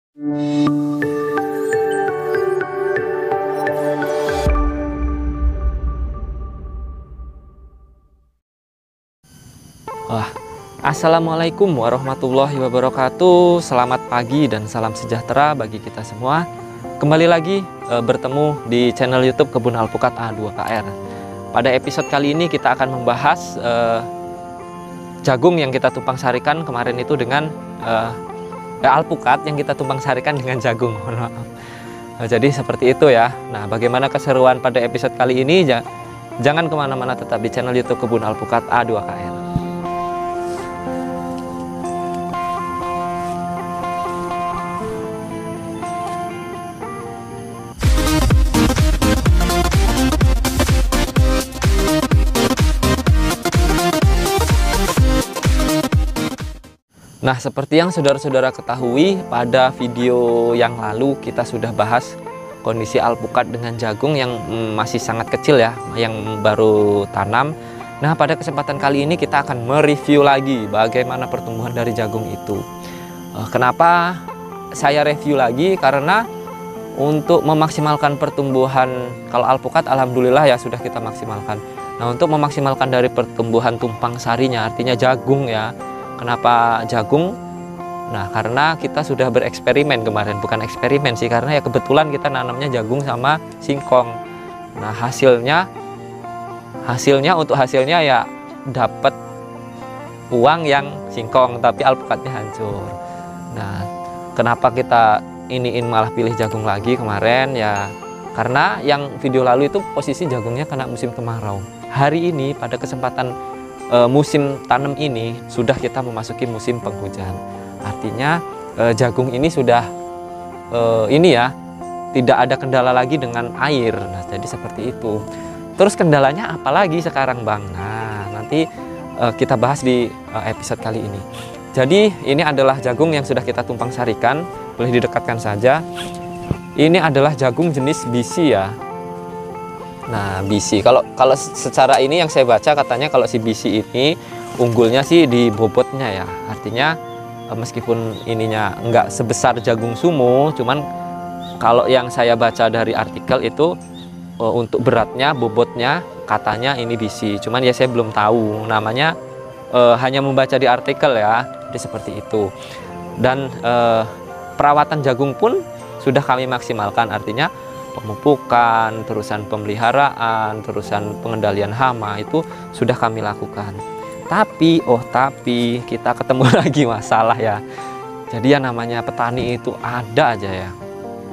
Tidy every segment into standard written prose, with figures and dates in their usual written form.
Assalamualaikum warahmatullahi wabarakatuh. Selamat pagi dan salam sejahtera bagi kita semua. Kembali lagi bertemu di channel YouTube Kebun Alpukat A2KR. Pada episode kali ini kita akan membahas jagung yang kita tumpang sarikan kemarin itu dengan alpukat yang kita tumpang sarikan dengan jagung. Jadi seperti itu ya. Nah, bagaimana keseruan pada episode kali ini? Jangan kemana-mana, tetap di channel YouTube Kebun Alpukat A2KR. Nah, seperti yang saudara-saudara ketahui, pada video yang lalu kita sudah bahas kondisi alpukat dengan jagung yang masih sangat kecil ya, yang baru tanam. Nah, pada kesempatan kali ini kita akan mereview lagi bagaimana pertumbuhan dari jagung itu. Kenapa saya review lagi? Karena untuk memaksimalkan pertumbuhan, kalau alpukat alhamdulillah ya sudah kita maksimalkan. Nah, untuk memaksimalkan dari pertumbuhan tumpang sarinya, artinya jagung ya. Kenapa jagung? Nah, karena kita sudah bereksperimen kemarin, bukan eksperimen sih, karena ya kebetulan kita nanamnya jagung sama singkong. Nah, hasilnya ya dapat uang yang singkong, tapi alpukatnya hancur. Nah, kenapa kita iniin malah pilih jagung lagi kemarin ya? Karena yang video lalu itu posisi jagungnya kena musim kemarau. Hari ini pada kesempatan musim tanam ini sudah kita memasuki musim penghujan. Artinya jagung ini sudah tidak ada kendala lagi dengan air. Nah, jadi seperti itu. Terus kendalanya apa lagi sekarang, Bang? Nah, nanti kita bahas di episode kali ini. Jadi ini adalah jagung yang sudah kita tumpang sarikan. Boleh didekatkan saja. Ini adalah jagung jenis BC ya. Nah, BC kalau secara ini yang saya baca katanya kalau si BC ini unggulnya sih di bobotnya ya. Artinya meskipun ininya enggak sebesar jagung sumo, cuman kalau yang saya baca dari artikel itu untuk beratnya, bobotnya katanya ini BC. Cuman ya saya belum tahu namanya, hanya membaca di artikel ya. Jadi seperti itu. Dan perawatan jagung pun sudah kami maksimalkan, artinya pemupukan, terusan pemeliharaan, terusan pengendalian hama itu sudah kami lakukan. Tapi kita ketemu lagi masalah ya. Jadi ya namanya petani itu ada aja ya.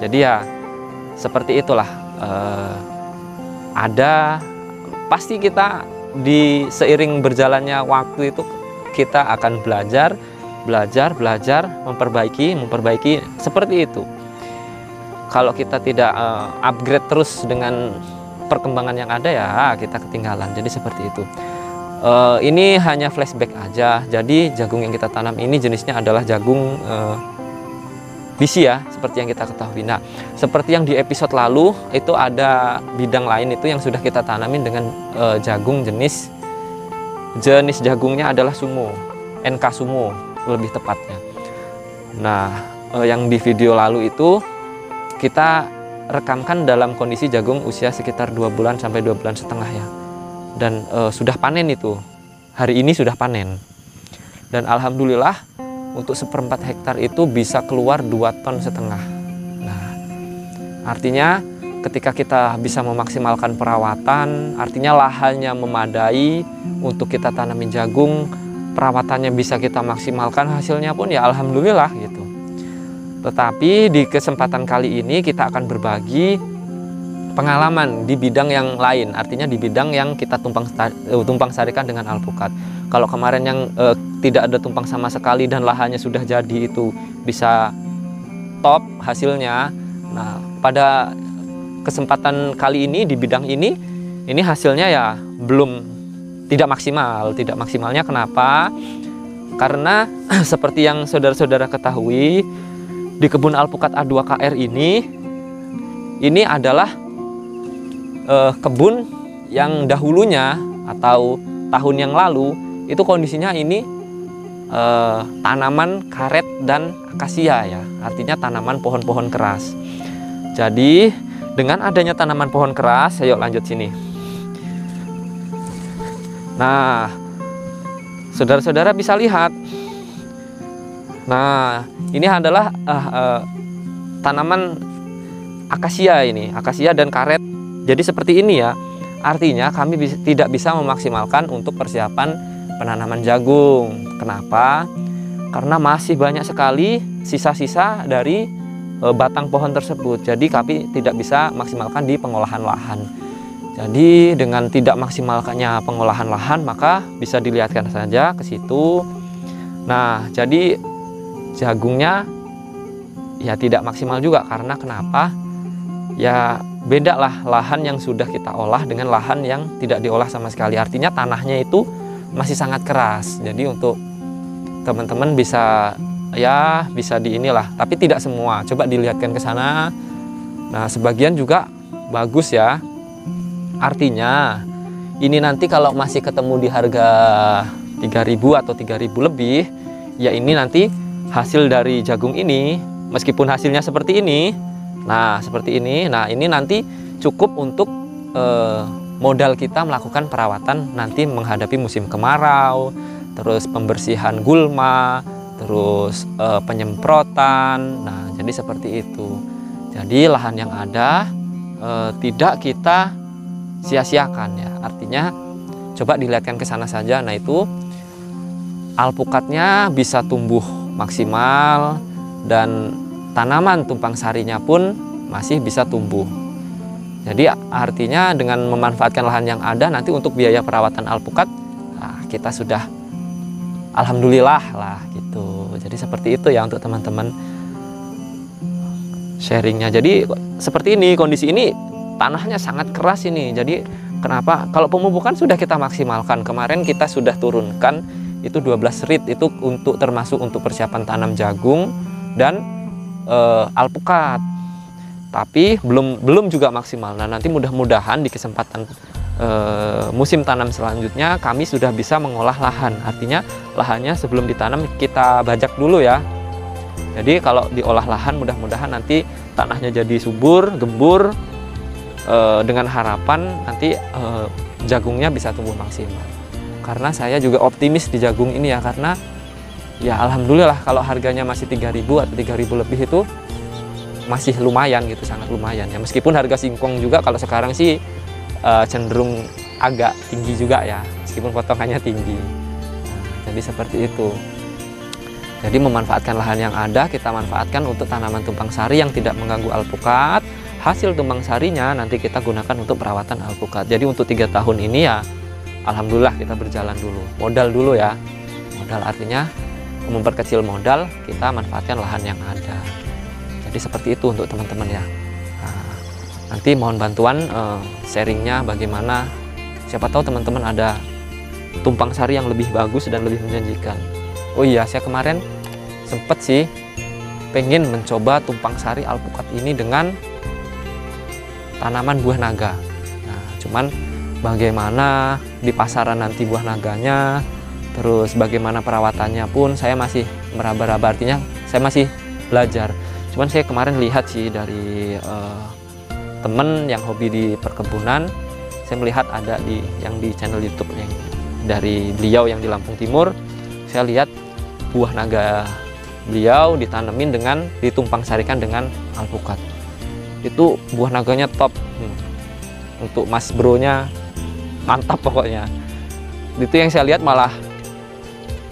Jadi ya seperti itulah. Pasti kita di seiring berjalannya waktu itu kita akan belajar, memperbaiki seperti itu. Kalau kita tidak upgrade terus dengan perkembangan yang ada ya kita ketinggalan. Jadi seperti itu. Ini hanya flashback aja. Jadi jagung yang kita tanam ini jenisnya adalah jagung BC ya, seperti yang kita ketahui. Nah, seperti yang di episode lalu itu ada bidang lain itu yang sudah kita tanamin dengan jagung jenis jagungnya adalah sumo, NK sumo lebih tepatnya. Nah, yang di video lalu itu kita rekamkan dalam kondisi jagung usia sekitar 2 bulan sampai 2 bulan setengah ya. Dan sudah panen itu. Hari ini sudah panen. Dan alhamdulillah untuk 1/4 hektar itu bisa keluar 2,5 ton. Nah, artinya ketika kita bisa memaksimalkan perawatan, artinya lahannya memadai untuk kita tanamin jagung, perawatannya bisa kita maksimalkan, hasilnya pun ya alhamdulillah gitu. Tetapi di kesempatan kali ini kita akan berbagi pengalaman di bidang yang lain, artinya di bidang yang kita tumpang sarikan dengan alpukat. Kalau kemarin yang tidak ada tumpang sama sekali dan lahannya sudah jadi itu bisa top hasilnya. Nah, pada kesempatan kali ini di bidang ini hasilnya ya tidak maksimal. Tidak maksimalnya kenapa? Karena seperti yang saudara-saudara ketahui, di kebun alpukat A2KR ini adalah kebun yang dahulunya atau tahun yang lalu itu kondisinya ini tanaman karet dan akasia ya, artinya tanaman pohon-pohon keras. Jadi dengan adanya tanaman pohon keras, ayo lanjut sini. Nah, saudara-saudara bisa lihat. Nah, ini adalah tanaman akasia ini, akasia dan karet. Jadi seperti ini ya. Artinya kami tidak bisa memaksimalkan untuk persiapan penanaman jagung. Kenapa? Karena masih banyak sekali sisa-sisa dari batang pohon tersebut. Jadi kami tidak bisa maksimalkan di pengolahan lahan. Jadi dengan tidak maksimalkannya pengolahan lahan, maka bisa dilihatkan saja ke situ. Nah, jadi jagungnya ya tidak maksimal juga. Karena kenapa? Ya beda lah lahan yang sudah kita olah dengan lahan yang tidak diolah sama sekali. Artinya tanahnya itu masih sangat keras. Jadi untuk teman-teman bisa ya bisa di inilah, tapi tidak semua. Coba dilihatkan ke sana. Nah, sebagian juga bagus ya. Artinya ini nanti kalau masih ketemu di harga 3.000 atau 3.000 lebih, ya ini nanti hasil dari jagung ini, meskipun hasilnya seperti ini. Nah, seperti ini. Nah, ini nanti cukup untuk modal kita melakukan perawatan nanti menghadapi musim kemarau, terus pembersihan gulma, terus penyemprotan. Nah, jadi seperti itu. Jadi lahan yang ada tidak kita sia-siakan ya. Artinya coba dilihatkan ke sana saja. Nah, itu alpukatnya bisa tumbuh maksimal dan tanaman tumpang sarinya pun masih bisa tumbuh. Jadi artinya dengan memanfaatkan lahan yang ada, nanti untuk biaya perawatan alpukat nah, kita sudah alhamdulillah lah gitu. Jadi seperti itu ya untuk teman-teman sharingnya. Jadi seperti ini, kondisi ini tanahnya sangat keras ini. Jadi kenapa? Kalau pemupukan sudah kita maksimalkan. Kemarin kita sudah turunkan itu 12 rit itu untuk termasuk untuk persiapan tanam jagung dan alpukat. Tapi belum juga maksimal. Nah, nanti mudah-mudahan di kesempatan musim tanam selanjutnya kami sudah bisa mengolah lahan. Artinya lahannya sebelum ditanam kita bajak dulu ya. Jadi kalau diolah lahan mudah-mudahan nanti tanahnya jadi subur, gembur, dengan harapan nanti jagungnya bisa tumbuh maksimal. Karena saya juga optimis di jagung ini ya, karena ya alhamdulillah kalau harganya masih 3.000 atau 3.000 lebih itu masih lumayan gitu, sangat lumayan ya. Meskipun harga singkong juga kalau sekarang sih cenderung agak tinggi juga ya, meskipun potongannya tinggi. Nah, jadi seperti itu. Jadi memanfaatkan lahan yang ada, kita manfaatkan untuk tanaman tumpang sari yang tidak mengganggu alpukat. Hasil tumpang sarinya nanti kita gunakan untuk perawatan alpukat. Jadi untuk 3 tahun ini ya alhamdulillah kita berjalan dulu. Modal dulu ya. Modal artinya memperkecil modal, kita manfaatkan lahan yang ada. Jadi seperti itu untuk teman-teman ya. Nah, nanti mohon bantuan sharingnya bagaimana. Siapa tahu teman-teman ada tumpang sari yang lebih bagus dan lebih menjanjikan. Oh iya, saya kemarin sempat sih pengen mencoba tumpang sari alpukat ini dengan tanaman buah naga. Nah, cuman bagaimana di pasaran nanti buah naganya, terus bagaimana perawatannya pun saya masih meraba-raba, artinya saya masih belajar. Cuman saya kemarin lihat sih dari temen yang hobi di perkebunan, saya melihat ada yang di channel YouTube yang dari beliau yang di Lampung Timur, saya lihat buah naga beliau ditanemin dengan ditumpang sarikan dengan alpukat. Itu buah naganya top. Untuk mas bronya mantap pokoknya. Itu yang saya lihat malah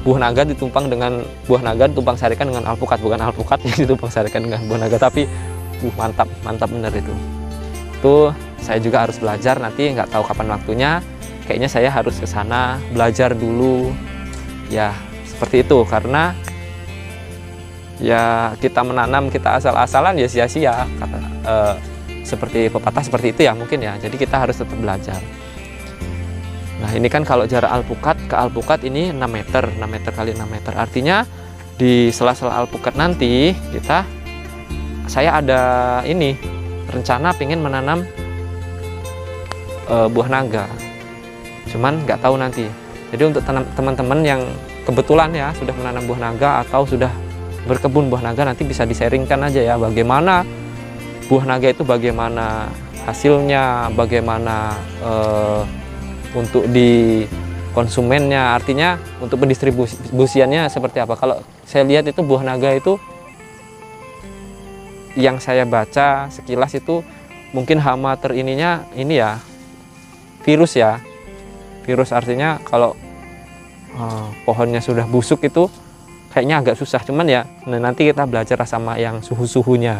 buah naga ditumpang tumpang sarikan dengan alpukat, bukan alpukat yang ditumpang sarikan dengan buah naga, tapi mantap bener itu. Itu saya juga harus belajar, nanti nggak tahu kapan waktunya. Kayaknya saya harus ke sana belajar dulu. Ya, seperti itu, karena ya kita menanam kita asal-asalan ya sia-sia, seperti pepatah seperti itu ya mungkin ya. Jadi kita harus tetap belajar. Nah, ini kan kalau jarak alpukat ke alpukat ini 6 meter kali 6 meter. Artinya di sela-sela alpukat nanti saya ada ini rencana pengen menanam buah naga. Cuman nggak tahu nanti. Jadi untuk teman-teman yang kebetulan ya sudah menanam buah naga atau sudah berkebun buah naga, nanti bisa di-sharingkan aja ya bagaimana buah naga itu, bagaimana hasilnya, bagaimana untuk di konsumennya, artinya untuk pendistribusiannya seperti apa. Kalau saya lihat itu buah naga itu yang saya baca sekilas itu mungkin hama terininya ini ya virus ya. Virus artinya kalau pohonnya sudah busuk itu kayaknya agak susah, cuman ya nanti kita belajar sama yang suhu-suhunya.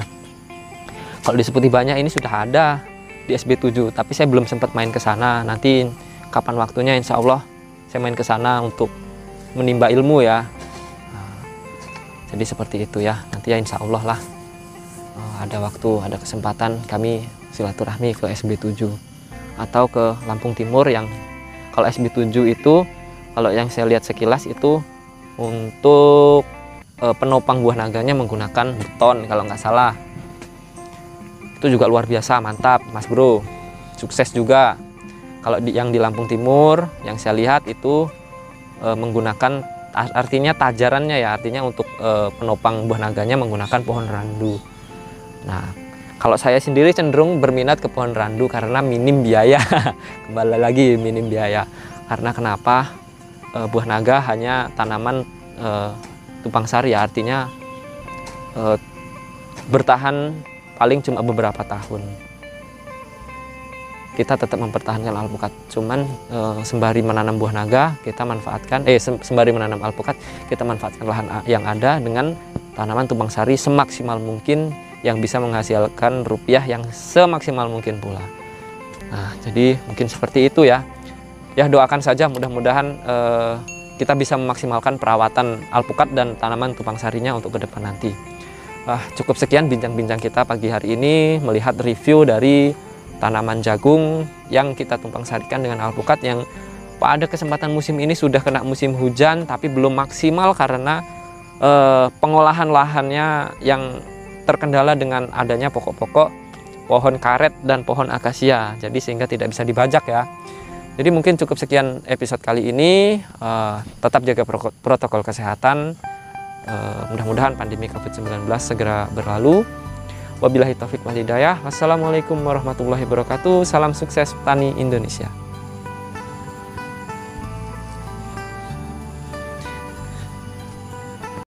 Kalau disebuti banyak ini sudah ada di SB7, tapi saya belum sempat main ke sana. Nanti kapan waktunya insya Allah saya main ke sana untuk menimba ilmu ya. Jadi seperti itu ya, nanti ya insya Allah lah ada waktu, ada kesempatan kami silaturahmi ke SB7 atau ke Lampung Timur. Yang kalau SB7 itu kalau yang saya lihat sekilas itu untuk penopang buah naganya menggunakan beton kalau nggak salah. Itu juga luar biasa, mantap Mas Bro, sukses juga. Kalau yang di Lampung Timur yang saya lihat itu menggunakan, artinya tajarannya ya, artinya untuk penopang buah naganya menggunakan pohon randu. Nah, kalau saya sendiri cenderung berminat ke pohon randu karena minim biaya. Kembali lagi minim biaya. Karena kenapa? Buah naga hanya tanaman tumpang sari ya, artinya bertahan paling cuma beberapa tahun. Kita tetap mempertahankan alpukat, cuman sembari menanam buah naga kita manfaatkan sembari menanam alpukat kita manfaatkan lahan yang ada dengan tanaman tumpang sari semaksimal mungkin yang bisa menghasilkan rupiah yang semaksimal mungkin pula. Nah, jadi mungkin seperti itu ya. Ya, doakan saja mudah-mudahan kita bisa memaksimalkan perawatan alpukat dan tanaman tumpang sarinya untuk ke depan nanti. Cukup sekian bincang-bincang kita pagi hari ini melihat review dari tanaman jagung yang kita tumpang sarikan dengan alpukat yang pada kesempatan musim ini sudah kena musim hujan tapi belum maksimal karena pengolahan lahannya yang terkendala dengan adanya pokok-pokok pohon karet dan pohon akasia, jadi sehingga tidak bisa dibajak ya. Jadi mungkin cukup sekian episode kali ini. Tetap jaga protokol kesehatan. Mudah-mudahan pandemi COVID-19 segera berlalu. Wabillahi taufik wal hidayah. Wassalamualaikum warahmatullahi wabarakatuh. Salam sukses petani Indonesia.